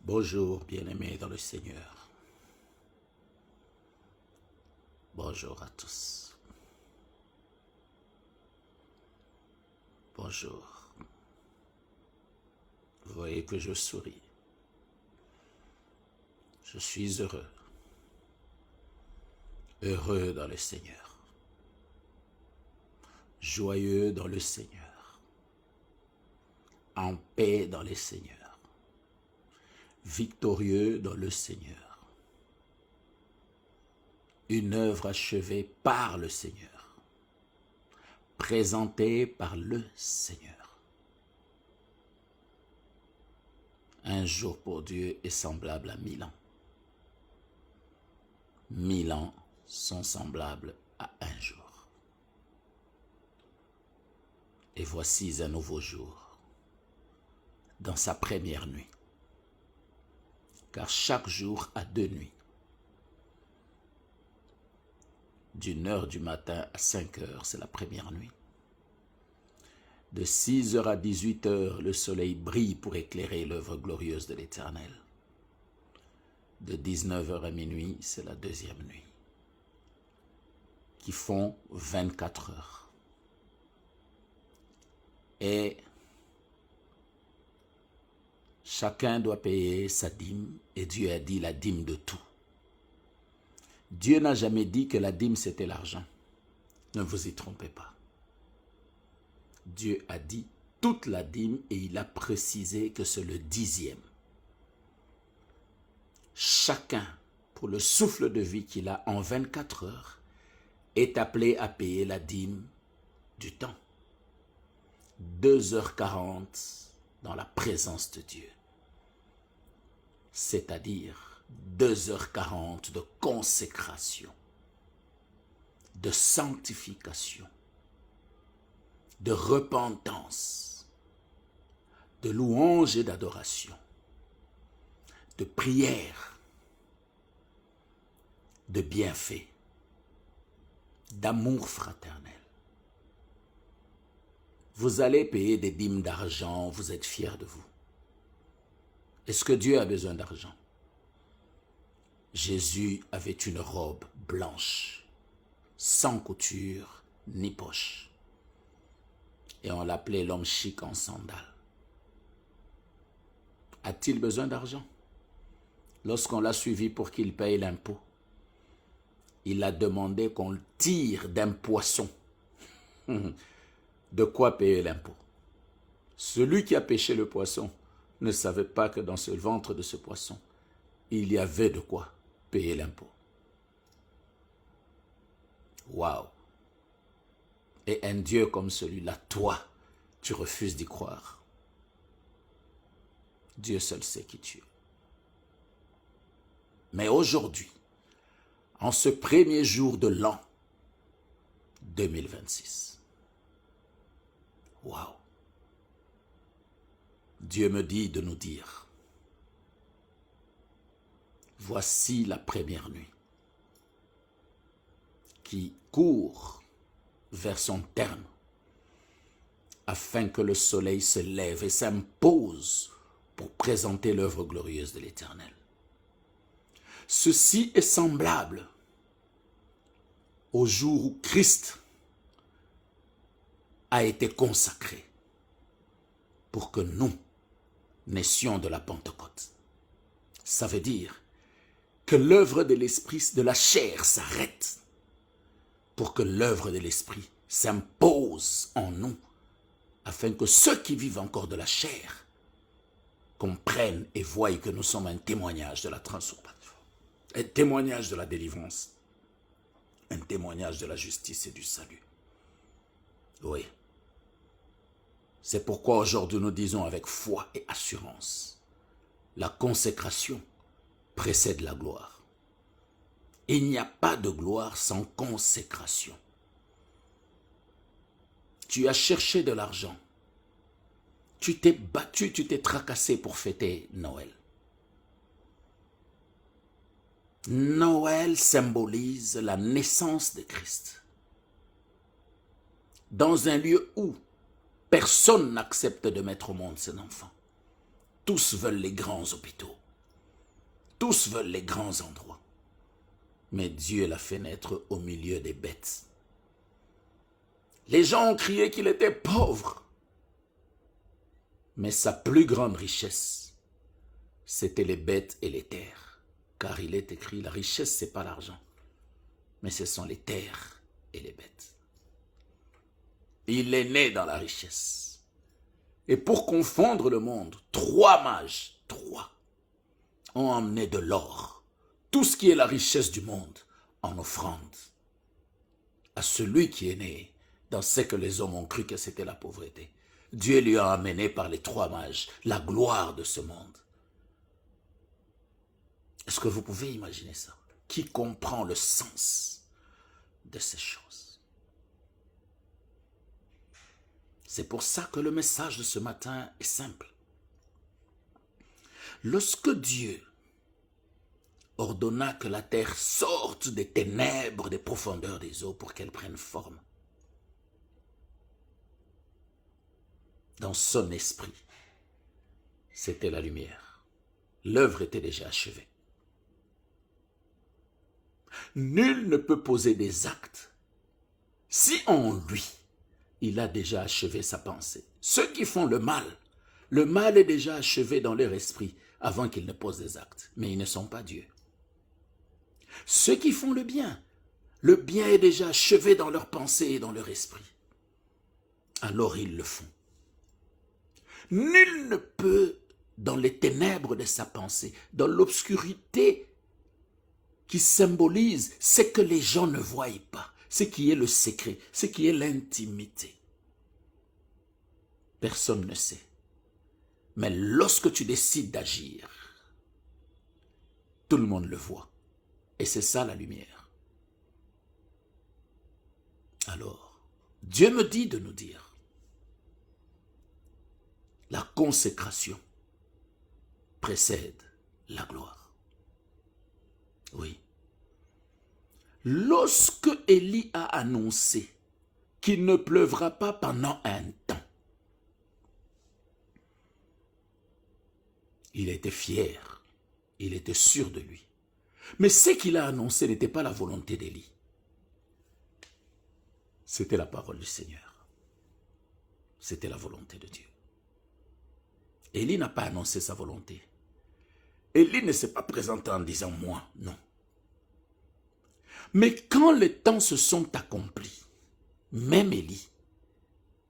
Bonjour, bien-aimés dans le Seigneur. Bonjour à tous. Bonjour. Vous voyez que je souris. Je suis heureux. Heureux dans le Seigneur. Joyeux dans le Seigneur. En paix dans le Seigneur. Victorieux dans le Seigneur. Une œuvre achevée par le Seigneur. Présentée par le Seigneur. Un jour pour Dieu est semblable à 1000 ans. 1000 ans sont semblables à un jour. Et voici un nouveau jour, dans sa première nuit. Car chaque jour a 2 nuits. D'une heure du matin à 5 heures, c'est la première nuit. De 6 heures à 18 heures, le soleil brille pour éclairer l'œuvre glorieuse de l'Éternel. De 19 heures à minuit, c'est la deuxième nuit, qui font 24 heures. Et chacun doit payer sa dîme, et Dieu a dit la dîme de tout. Dieu n'a jamais dit que la dîme c'était l'argent. Ne vous y trompez pas. Dieu a dit toute la dîme et il a précisé que c'est le 10e. Chacun, pour le souffle de vie qu'il a en 24 heures, est appelé à payer la dîme du temps. 2h40 dans la présence de Dieu. C'est-à-dire 2h40 de consécration, de sanctification, de repentance, de louange et d'adoration, de prière, de bienfait, d'amour fraternel. Vous allez payer des dîmes d'argent, vous êtes fiers de vous. Est-ce que Dieu a besoin d'argent? Jésus avait une robe blanche, sans couture ni poche. Et on l'appelait l'homme chic en sandales. A-t-il besoin d'argent? Lorsqu'on l'a suivi pour qu'il paye l'impôt, il a demandé qu'on le tire d'un poisson. De quoi payer l'impôt? Celui qui a pêché le poisson ne savait pas que dans ce ventre de ce poisson, il y avait de quoi payer l'impôt. Waouh! Et un Dieu comme celui-là, toi, tu refuses d'y croire. Dieu seul sait qui tu es. Mais aujourd'hui, en ce premier jour de l'an 2026, waouh! Dieu me dit de nous dire, voici la première nuit qui court vers son terme afin que le soleil se lève et s'impose pour présenter l'œuvre glorieuse de l'Éternel. Ceci est semblable au jour où Christ a été consacré pour que nous naissions de la Pentecôte. Ça veut dire que l'œuvre de l'Esprit, de la chair s'arrête pour que l'œuvre de l'Esprit s'impose en nous afin que ceux qui vivent encore de la chair comprennent et voient que nous sommes un témoignage de la transformation, un témoignage de la délivrance, un témoignage de la justice et du salut. Oui. C'est pourquoi aujourd'hui nous disons avec foi et assurance, la consécration précède la gloire. Il n'y a pas de gloire sans consécration. Tu as cherché de l'argent. Tu t'es battu, tu t'es tracassé pour fêter Noël. Noël symbolise la naissance de Christ. Dans un lieu où personne n'accepte de mettre au monde ses enfants. Tous veulent les grands hôpitaux. Tous veulent les grands endroits. Mais Dieu l'a fait naître au milieu des bêtes. Les gens ont crié qu'il était pauvre. Mais sa plus grande richesse, c'était les bêtes et les terres. Car il est écrit, la richesse, ce n'est pas l'argent, mais ce sont les terres et les bêtes. Il est né dans la richesse. Et pour confondre le monde, 3 mages, 3, ont emmené de l'or, tout ce qui est la richesse du monde, en offrande à celui qui est né dans ce que les hommes ont cru que c'était la pauvreté. Dieu lui a amené par les 3 mages la gloire de ce monde. Est-ce que vous pouvez imaginer ça? Qui comprend le sens de ces choses? C'est pour ça que le message de ce matin est simple. Lorsque Dieu ordonna que la terre sorte des ténèbres, des profondeurs des eaux pour qu'elle prenne forme, dans son esprit, c'était la lumière. L'œuvre était déjà achevée. Nul ne peut poser des actes si en lui, il a déjà achevé sa pensée. Ceux qui font le mal est déjà achevé dans leur esprit avant qu'ils ne posent des actes, mais ils ne sont pas Dieu. Ceux qui font le bien est déjà achevé dans leur pensée et dans leur esprit. Alors ils le font. Nul ne peut, dans les ténèbres de sa pensée, dans l'obscurité qui symbolise ce que les gens ne voient pas, ce qui est le secret, ce qui est l'intimité. Personne ne sait. Mais lorsque tu décides d'agir, tout le monde le voit. Et c'est ça la lumière. Alors, Dieu me dit de nous dire, la consécration précède la gloire. Oui. Lorsque Élie a annoncé qu'il ne pleuvra pas pendant un temps, il était fier, il était sûr de lui. Mais ce qu'il a annoncé n'était pas la volonté d'Élie. C'était la parole du Seigneur. C'était la volonté de Dieu. Élie n'a pas annoncé sa volonté. Élie ne s'est pas présenté en disant « moi », non. Mais quand les temps se sont accomplis, même Élie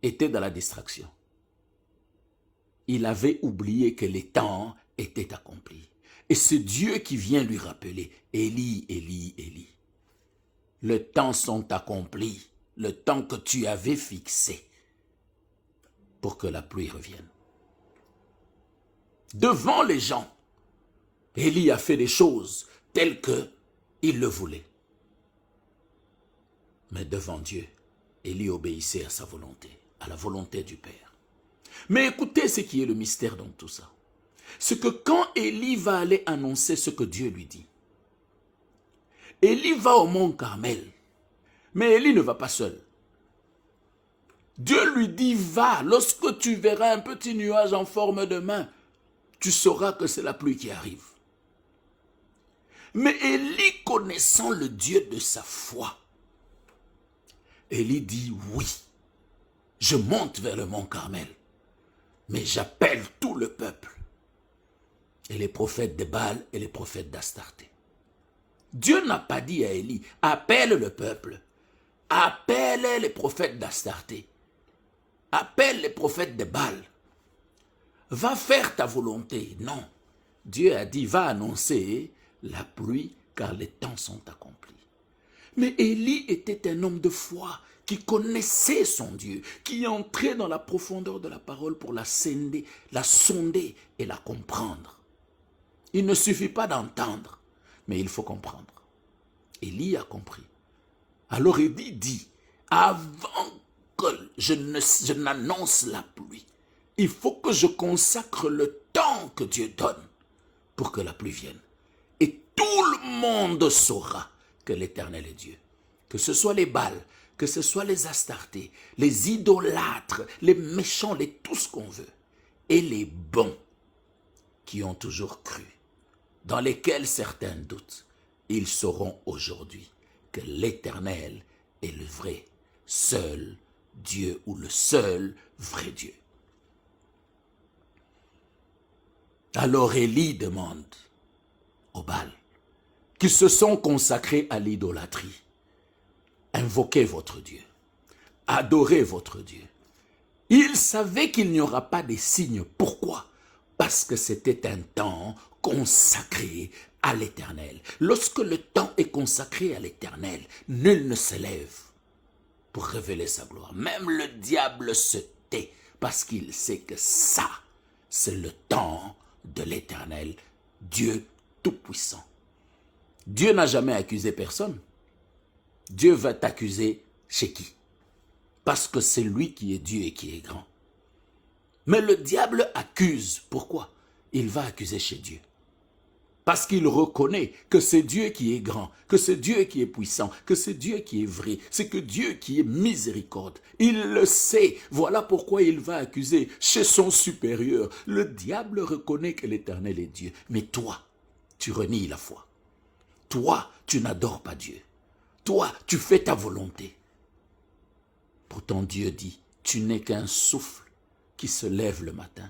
était dans la distraction. Il avait oublié que les temps étaient accomplis. Et c'est Dieu qui vient lui rappeler, Élie, Élie, Élie. Les temps sont accomplis, le temps que tu avais fixé pour que la pluie revienne. Devant les gens, Élie a fait des choses telles qu'il le voulait. Mais devant Dieu, Élie obéissait à sa volonté, à la volonté du Père. Mais écoutez ce qui est le mystère dans tout ça. C'est que quand Élie va aller annoncer ce que Dieu lui dit, Élie va au mont Carmel, mais Élie ne va pas seul. Dieu lui dit, va, lorsque tu verras un petit nuage en forme de main, tu sauras que c'est la pluie qui arrive. Mais Élie, connaissant le Dieu de sa foi, Élie dit, oui, je monte vers le mont Carmel, mais j'appelle tout le peuple. Et les prophètes de Baal et les prophètes d'Astarté. Dieu n'a pas dit à Élie, appelle le peuple, appelle les prophètes d'Astarté, appelle les prophètes de Baal, va faire ta volonté. Non, Dieu a dit, va annoncer la pluie car les temps sont accomplis. Mais Élie était un homme de foi qui connaissait son Dieu, qui entrait dans la profondeur de la parole pour la sonder et la comprendre. Il ne suffit pas d'entendre, mais il faut comprendre. Élie a compris. Alors Élie dit, avant que je n'annonce la pluie, il faut que je consacre le temps que Dieu donne pour que la pluie vienne. Et tout le monde saura que l'Éternel est Dieu. Que ce soit les Baals, que ce soit les Astartés, les idolâtres, les méchants, tout ce qu'on veut, et les bons qui ont toujours cru dans lesquels certains doutent, ils sauront aujourd'hui que l'Éternel est le vrai, seul Dieu ou le seul vrai Dieu. Alors Élie demande aux Baal qui se sont consacrés à l'idolâtrie, invoquez votre Dieu, adorez votre Dieu. Il savait qu'il n'y aura pas de signes. Pourquoi? Parce que c'était un temps consacré à l'Éternel. Lorsque le temps est consacré à l'Éternel, nul ne s'élève pour révéler sa gloire. Même le diable se tait parce qu'il sait que ça, c'est le temps de l'Éternel, Dieu Tout-Puissant. Dieu n'a jamais accusé personne. Dieu va t'accuser chez qui? Parce que c'est lui qui est Dieu et qui est grand. Mais le diable accuse. Pourquoi? Il va accuser chez Dieu. Parce qu'il reconnaît que c'est Dieu qui est grand, que c'est Dieu qui est puissant, que c'est Dieu qui est vrai, c'est que Dieu qui est miséricorde. Il le sait. Voilà pourquoi il va accuser chez son supérieur. Le diable reconnaît que l'Éternel est Dieu. Mais toi, tu renies la foi. Toi, tu n'adores pas Dieu. Toi, tu fais ta volonté. Pourtant Dieu dit, tu n'es qu'un souffle qui se lève le matin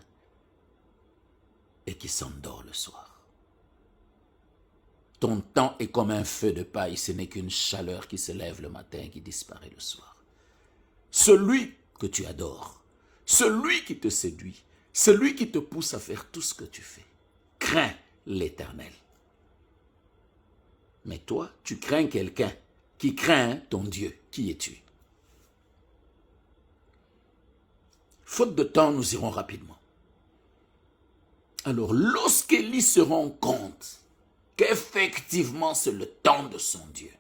et qui s'endort le soir. Ton temps est comme un feu de paille, ce n'est qu'une chaleur qui se lève le matin et qui disparaît le soir. Celui que tu adores, celui qui te séduit, celui qui te pousse à faire tout ce que tu fais, crains l'Éternel. Mais toi, tu crains quelqu'un qui craint ton Dieu. Qui es-tu? Faute de temps, nous irons rapidement. Alors, lorsqu'Élie se rend compte qu'effectivement c'est le temps de son Dieu,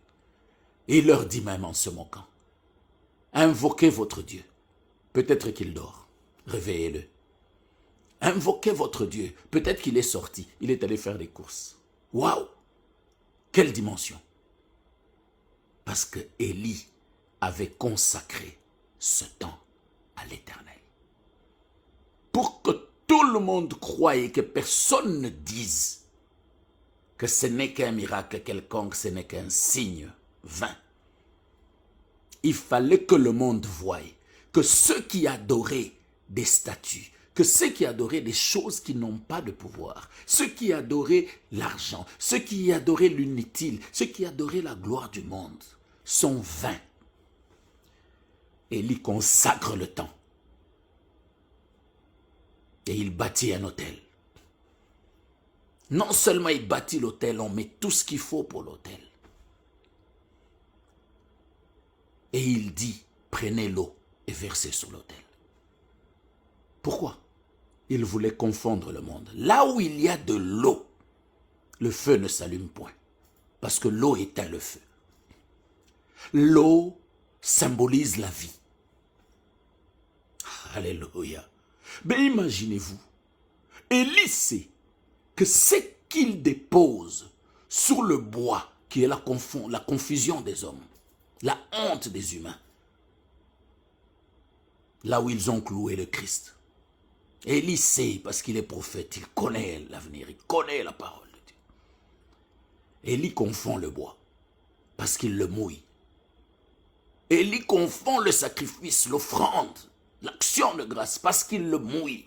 il leur dit même en se moquant, invoquez votre Dieu. Peut-être qu'il dort, réveillez-le. Invoquez votre Dieu. Peut-être qu'il est sorti, il est allé faire des courses. Waouh! Quelle dimension! Parce que Élie avait consacré ce temps à l'Éternel. Pour que tout le monde croie et que personne ne dise que ce n'est qu'un miracle quelconque, ce n'est qu'un signe vain. Il fallait que le monde voie que ceux qui adoraient des statues, que ceux qui adoraient des choses qui n'ont pas de pouvoir, ceux qui adoraient l'argent, ceux qui adoraient l'inutile, ceux qui adoraient la gloire du monde, sont vains. Élie consacre le temps. Et il bâtit un autel. Non seulement il bâtit l'autel, on met tout ce qu'il faut pour l'autel. Et il dit, prenez l'eau et versez sur l'autel. Pourquoi? Il voulait confondre le monde. Là où il y a de l'eau, le feu ne s'allume point. Parce que l'eau éteint le feu. L'eau symbolise la vie. Alléluia. Mais imaginez-vous, Élie sait que ce qu'il dépose sur le bois, qui est la confusion des hommes, la honte des humains, là où ils ont cloué le Christ. Élie sait, parce qu'il est prophète, il connaît l'avenir, il connaît la parole de Dieu. Élie confond le bois, parce qu'il le mouille. Élie confond le sacrifice, l'offrande, l'action de grâce, parce qu'il le mouille.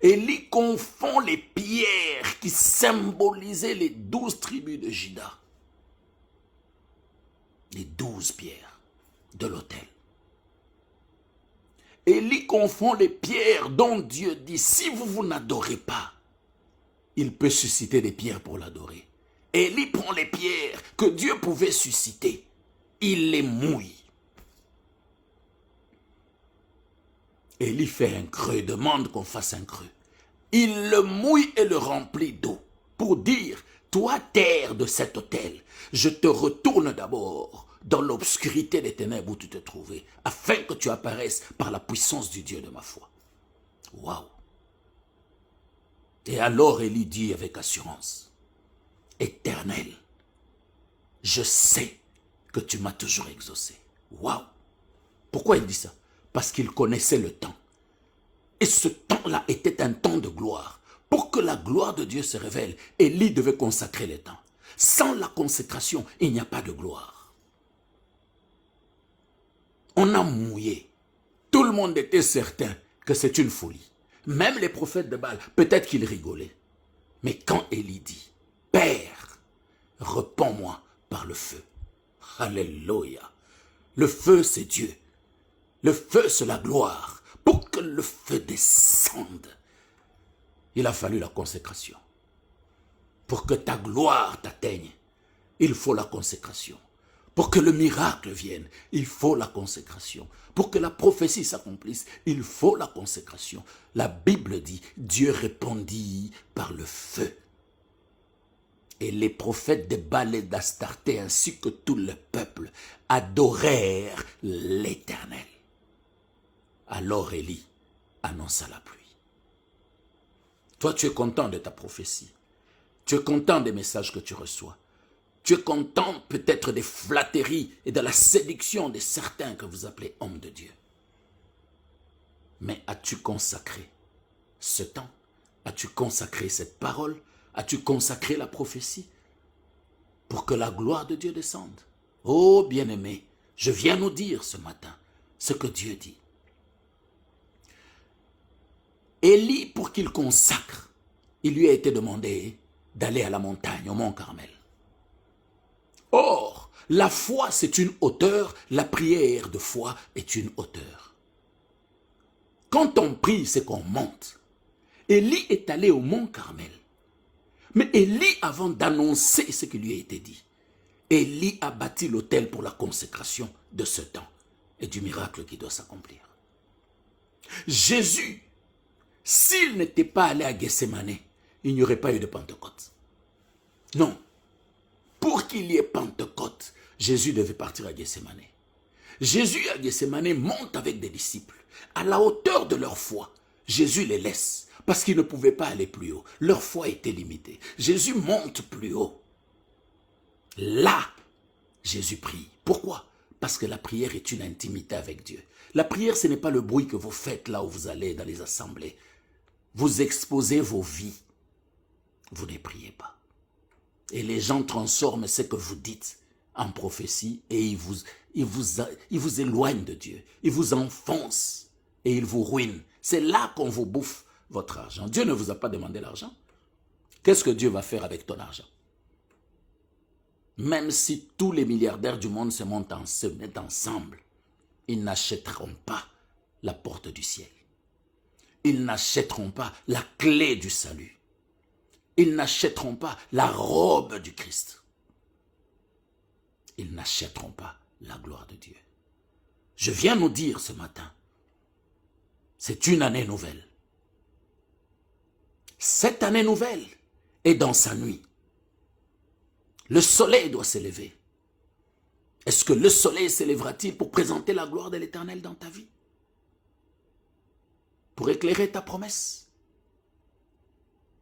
Élie confond les pierres qui symbolisaient les 12 tribus de Juda. Les 12 pierres de l'autel. Élie confond les pierres dont Dieu dit, si vous n'adorez pas, il peut susciter des pierres pour l'adorer. Élie prend les pierres que Dieu pouvait susciter, il les mouille. Élie fait un creux, demande qu'on fasse un creux. Il le mouille et le remplit d'eau pour dire, toi terre de cet autel, je te retourne d'abord dans l'obscurité des ténèbres où tu te trouvais, afin que tu apparaisses par la puissance du Dieu de ma foi. Waouh! Et alors Élie dit avec assurance, Éternel, je sais que tu m'as toujours exaucé. Waouh! Pourquoi il dit ça? Parce qu'il connaissait le temps. Et ce temps-là était un temps de gloire. Pour que la gloire de Dieu se révèle, Élie devait consacrer les temps. Sans la consécration, il n'y a pas de gloire. On a mouillé. Tout le monde était certain que c'est une folie. Même les prophètes de Baal, peut-être qu'ils rigolaient. Mais quand Élie dit, « Père, repends-moi par le feu. » Alléluia. Le feu, c'est Dieu. Le feu, c'est la gloire. Pour que le feu descende, il a fallu la consécration. Pour que ta gloire t'atteigne, il faut la consécration. Pour que le miracle vienne, il faut la consécration. Pour que la prophétie s'accomplisse, il faut la consécration. La Bible dit, Dieu répondit par le feu. Et les prophètes de Baal et d'Astarté ainsi que tout le peuple adorèrent l'Éternel. Alors Élie annonça la pluie. Toi, tu es content de ta prophétie. Tu es content des messages que tu reçois. Tu es content peut-être des flatteries et de la séduction de certains que vous appelez hommes de Dieu. Mais as-tu consacré ce temps? As-tu consacré cette parole? As-tu consacré la prophétie pour que la gloire de Dieu descende? Oh bien-aimé, je viens nous dire ce matin ce que Dieu dit. Élie, pour qu'il consacre, il lui a été demandé d'aller à la montagne, au mont Carmel. Or, la foi, c'est une hauteur, la prière de foi est une hauteur. Quand on prie, c'est qu'on monte. Élie est allé au mont Carmel. Mais Élie, avant d'annoncer ce qui lui a été dit, Élie a bâti l'autel pour la consécration de ce temps et du miracle qui doit s'accomplir. Jésus, s'il n'était pas allé à Gethsémane, il n'y aurait pas eu de Pentecôte. Non. Pour qu'il y ait Pentecôte, Jésus devait partir à Gethsémane. Jésus à Gethsémane monte avec des disciples. À la hauteur de leur foi, Jésus les laisse parce qu'ils ne pouvaient pas aller plus haut. Leur foi était limitée. Jésus monte plus haut. Là, Jésus prie. Pourquoi? Parce que la prière est une intimité avec Dieu. La prière, ce n'est pas le bruit que vous faites là où vous allez dans les assemblées. Vous exposez vos vies. Vous ne priez pas. Et les gens transforment ce que vous dites en prophétie et ils vous éloignent de Dieu. Ils vous enfoncent et ils vous ruinent. C'est là qu'on vous bouffe votre argent. Dieu ne vous a pas demandé l'argent. Qu'est-ce que Dieu va faire avec ton argent? Même si tous les milliardaires du monde se mettent ensemble, ils n'achèteront pas la porte du ciel. Ils n'achèteront pas la clé du salut. Ils n'achèteront pas la robe du Christ. Ils n'achèteront pas la gloire de Dieu. Je viens nous dire ce matin, c'est une année nouvelle. Cette année nouvelle est dans sa nuit. Le soleil doit s'élever. Est-ce que le soleil s'élèvera-t-il pour présenter la gloire de l'Éternel dans ta vie? Pour éclairer ta promesse?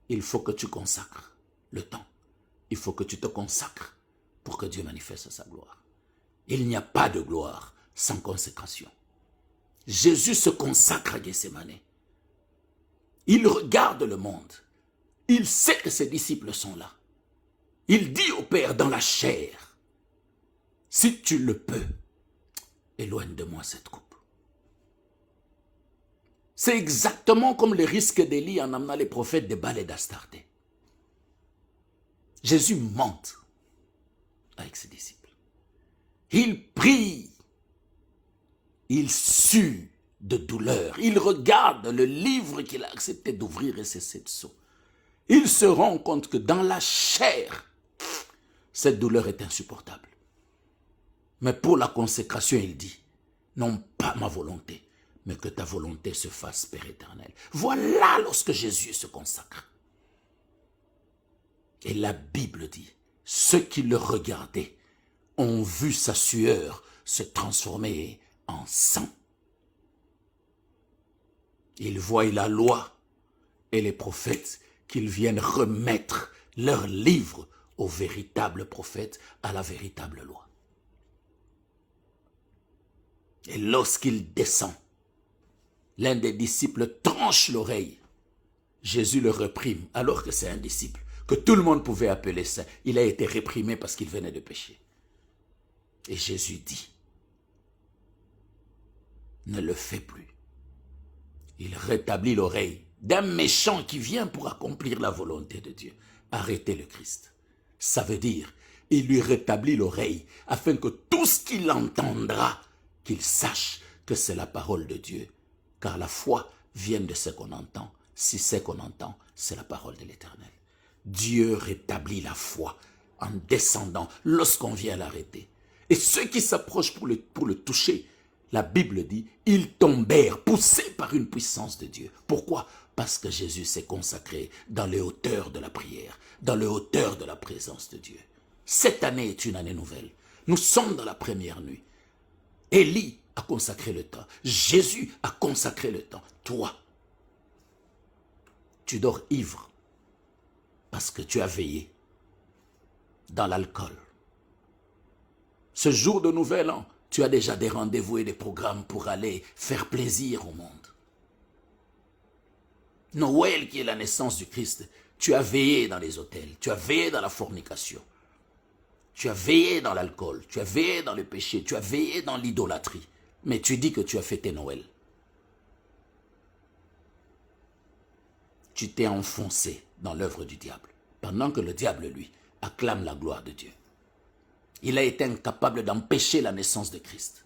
Il faut que tu consacres le temps. Il faut que tu te consacres pour que Dieu manifeste sa gloire. Il n'y a pas de gloire sans consécration. Jésus se consacre à Gethsémane. Il regarde le monde. Il sait que ses disciples sont là. Il dit au Père dans la chair, si tu le peux, éloigne de moi cette coupe. C'est exactement comme le risque d'Élie en amenant les prophètes de Baal et d'Astarté. Jésus monte avec ses disciples. Il prie. Il sue de douleur. Il regarde le livre qu'il a accepté d'ouvrir et ses 7 sceaux. Il se rend compte que dans la chair, cette douleur est insupportable. Mais pour la consécration, il dit, non pas ma volonté, mais que ta volonté se fasse, Père éternel. Voilà lorsque Jésus se consacre. Et la Bible dit, ceux qui le regardaient ont vu sa sueur se transformer en sang. Ils voient la loi et les prophètes qu'ils viennent remettre leur livre au véritable prophète, à la véritable loi. Et lorsqu'il descend, l'un des disciples tranche l'oreille Jésus le réprime alors que c'est un disciple, que tout le monde pouvait appeler saint. Il a été réprimé parce qu'il venait de pécher. Et Jésus dit, ne le fais plus. Il rétablit l'oreille d'un méchant qui vient pour accomplir la volonté de Dieu. Arrêtez le Christ. Ça veut dire, il lui rétablit l'oreille afin que tout ce qu'il entendra, qu'il sache que c'est la parole de Dieu. Car la foi vient de ce qu'on entend. Si ce qu'on entend, c'est la parole de l'Éternel. Dieu rétablit la foi en descendant lorsqu'on vient l'arrêter. Et ceux qui s'approchent pour le toucher, la Bible dit, ils tombèrent, poussés par une puissance de Dieu. Pourquoi? Parce que Jésus s'est consacré dans les hauteurs de la prière, dans les hauteurs de la présence de Dieu. Cette année est une année nouvelle. Nous sommes dans la première nuit. Élie a consacré le temps. Jésus a consacré le temps. Toi, tu dors ivre parce que tu as veillé dans l'alcool. Ce jour de nouvel an, tu as déjà des rendez-vous et des programmes pour aller faire plaisir au monde. Noël, qui est la naissance du Christ, tu as veillé dans les hôtels, tu as veillé dans la fornication, tu as veillé dans l'alcool, tu as veillé dans le péché, tu as veillé dans l'idolâtrie, mais tu dis que tu as fêté Noël. Tu t'es enfoncé dans l'œuvre du diable, pendant que le diable, lui, acclame la gloire de Dieu. Il a été incapable d'empêcher la naissance de Christ.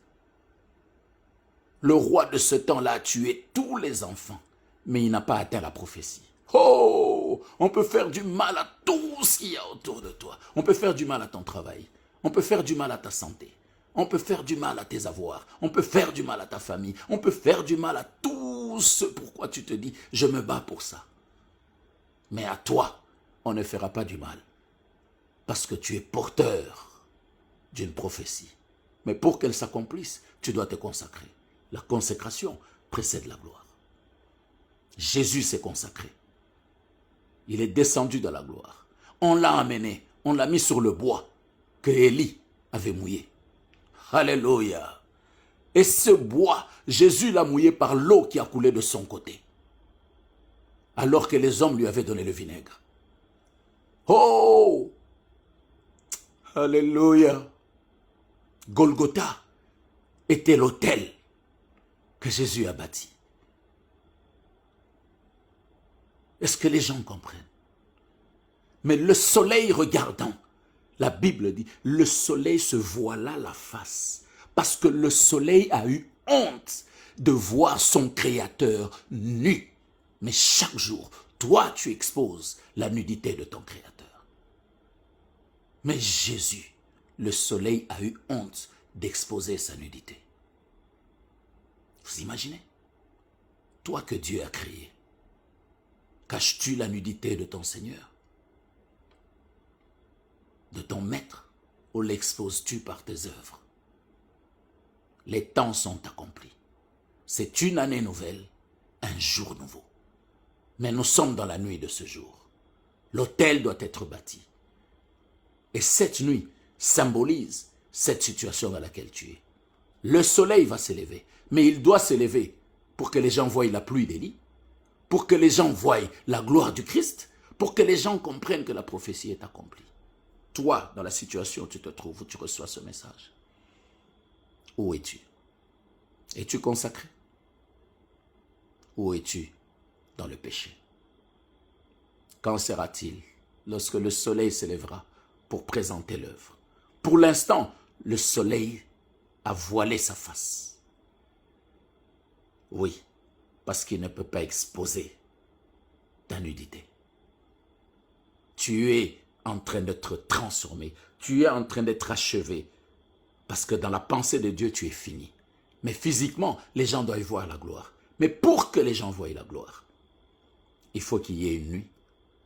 Le roi de ce temps-là a tué tous les enfants, mais il n'a pas atteint la prophétie. Oh, on peut faire du mal à tout ce qu'il y a autour de toi. On peut faire du mal à ton travail. On peut faire du mal à ta santé. On peut faire du mal à tes avoirs. On peut faire du mal à ta famille. On peut faire du mal à tout ce pourquoi tu te dis, je me bats pour ça. Mais à toi, on ne fera pas du mal. Parce que tu es porteur d'une prophétie. Mais pour qu'elle s'accomplisse, tu dois te consacrer. La consécration précède la gloire. Jésus s'est consacré. Il est descendu dans la gloire. On l'a amené, on l'a mis sur le bois que Élie avait mouillé. Alléluia. Et ce bois, Jésus l'a mouillé par l'eau qui a coulé de son côté. Alors que les hommes lui avaient donné le vinaigre. Oh! Alléluia. Golgotha était l'autel que Jésus a bâti. Est-ce que les gens comprennent? Mais le soleil regardant, la Bible dit, le soleil se voila la face. Parce que le soleil a eu honte de voir son créateur nu. Mais chaque jour, toi, tu exposes la nudité de ton créateur. Mais Jésus, le soleil a eu honte d'exposer sa nudité. Vous imaginez? Toi que Dieu a créé, caches-tu la nudité de ton Seigneur, de ton Maître, ou l'exposes-tu par tes œuvres? Les temps sont accomplis. C'est une année nouvelle, un jour nouveau. Mais nous sommes dans la nuit de ce jour. L'autel doit être bâti. Et cette nuit symbolise cette situation dans laquelle tu es. Le soleil va s'élever, mais il doit s'élever pour que les gens voient la pluie d'Élie, pour que les gens voient la gloire du Christ, pour que les gens comprennent que la prophétie est accomplie. Toi, dans la situation où tu te trouves, où tu reçois ce message, où es-tu? Es-tu consacré? Où es-tu dans le péché? Quand sera-t-il lorsque le soleil s'élèvera pour présenter l'œuvre? Pour l'instant, le soleil a voilé sa face. Oui, parce qu'il ne peut pas exposer ta nudité. Tu es en train d'être transformé. Tu es en train d'être achevé. Parce que dans la pensée de Dieu, tu es fini. Mais physiquement, les gens doivent voir la gloire. Mais pour que les gens voient la gloire, il faut qu'il y ait une nuit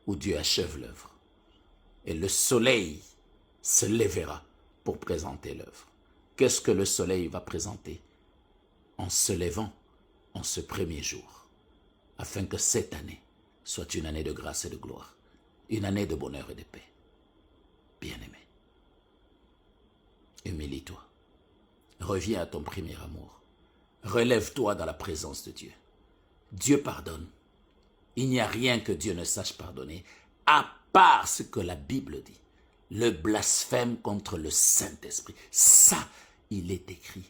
où Dieu achève l'œuvre. Et le soleil se lèvera pour présenter l'œuvre. Qu'est-ce que le soleil va présenter? En se levant en ce premier jour, afin que cette année soit une année de grâce et de gloire, une année de bonheur et de paix. Bien-aimé, humilie-toi, reviens à ton premier amour, relève-toi dans la présence de Dieu. Dieu pardonne, Il n'y a rien que Dieu ne sache pardonner, à part ce que la Bible dit. Le blasphème contre le Saint-Esprit. Ça, il est écrit.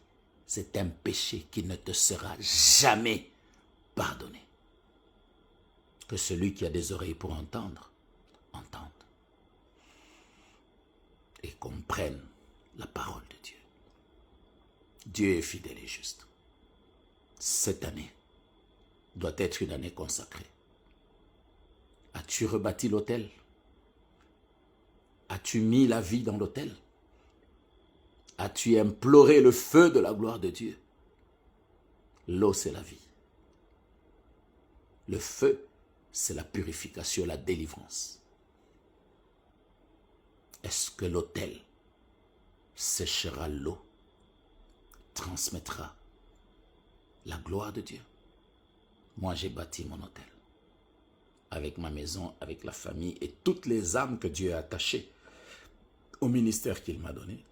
C'est un péché qui ne te sera jamais pardonné. Que celui qui a des oreilles pour entendre, entende. Et comprenne la parole de Dieu. Dieu est fidèle et juste. Cette année doit être une année consacrée. As-tu rebâti l'autel? As-tu mis la vie dans l'autel? As-tu imploré le feu de la gloire de Dieu? L'eau, c'est la vie. Le feu, c'est la purification, la délivrance. Est-ce que l'autel séchera l'eau, transmettra la gloire de Dieu? Moi, j'ai bâti mon autel avec ma maison, avec la famille et toutes les âmes que Dieu a attachées au ministère qu'il m'a donné,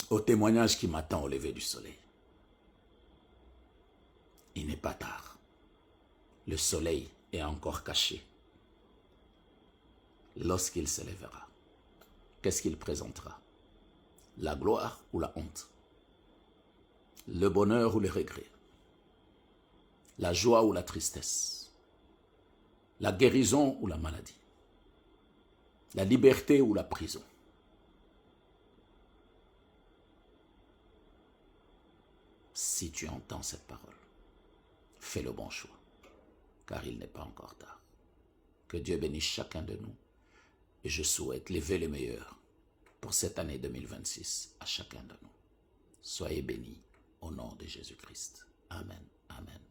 au témoignage qui m'attend au lever du soleil. Il n'est pas tard. Le soleil est encore caché. Lorsqu'il se lèvera, qu'est-ce qu'il présentera? La gloire ou la honte? Le bonheur ou le regret? La joie ou la tristesse? La guérison ou la maladie? La liberté ou la prison? Si tu entends cette parole, fais le bon choix, car il n'est pas encore tard. Que Dieu bénisse chacun de nous et je souhaite lever le meilleur pour cette année 2026 à chacun de nous. Soyez bénis au nom de Jésus-Christ. Amen. Amen.